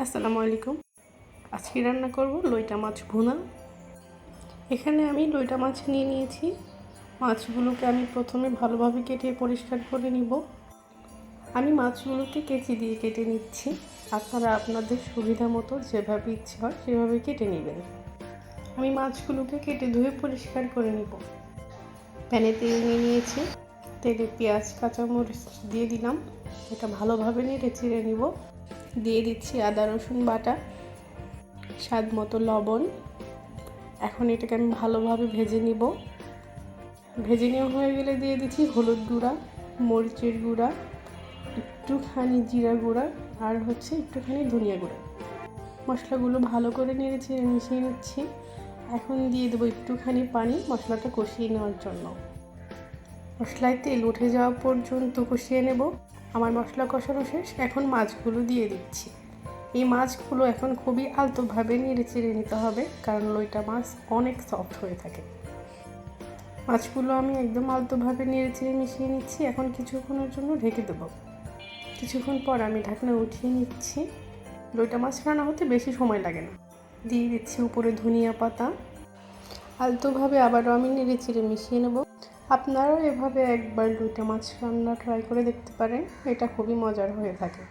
আসসালামু আলাইকুম। আজকে রান্না করব লইটা মাছ ভুনা। এখানে আমি লইটা মাছ নিয়ে নিয়েছি। মাছগুলোকে আমি প্রথমে ভালোভাবে কেটে পরিষ্কার করে নিব। আমি মাছগুলোকে কেচি দিয়ে কেটে নিচ্ছি। আপনারা আপনাদের সুবিধা মতো যেভাবে ইচ্ছে হয় সেভাবে কেটে নেবেন। আমি মাছগুলোকে কেটে ধুয়ে পরিষ্কার করে নিব। প্যানে তেল নিয়ে নিয়েছি। তেলে পেঁয়াজ কাঁচামরিচ দিয়ে দিলাম। এটা ভালোভাবে নেড়ে চেড়ে নিব। দিয়ে দিচ্ছি আদা রসুন বাটা, স্বাদ মতো লবণ। এখন এটাকে আমি ভালোভাবে ভেজে নিব। ভেজে নেওয়া হয়ে গেলে দিয়ে দিচ্ছি হলুদ গুঁড়া, মরিচের গুঁড়া, একটুখানি জিরা গুঁড়া আর একটুখানি ধনিয়া গুঁড়া। মশলাগুলো ভালো করে নেড়ে চেড়ে মিশিয়ে নিচ্ছি। এখন দিয়ে দেবো একটুখানি পানি মশলাটা কষিয়ে নেওয়ার জন্য। মশলায় তেল উঠে যাওয়া পর্যন্ত কষিয়ে নেব। আমার মশলা কষানো শেষ। এখন মাছগুলো দিয়ে দিচ্ছি। এই মাছগুলো এখন খুবই আলতোভাবে নেড়ে চেড়ে নিতে হবে, কারণ লইটা মাছ অনেক সফট হয়ে থাকে। মাছগুলো আমি একদম আলতোভাবে নেড়ে চেড়ে মিশিয়ে নিচ্ছি। এখন কিছুক্ষণের জন্য ঢেকে দেবো। কিছুক্ষণ পর আমি ঢাকনা উঠিয়ে নিচ্ছি। লইটা মাছ রান্না হতে বেশি সময় লাগে না। দিয়ে দিচ্ছি উপরে ধনিয়া পাতা। আলতোভাবে আবারও আমি নেড়ে চেড়ে মিশিয়ে নেব। আপনারাও এভাবে একবার লইটা মাছ রান্না ট্রাই করে দেখতে পারেন। এটা খুবই মজার হয়ে থাকে।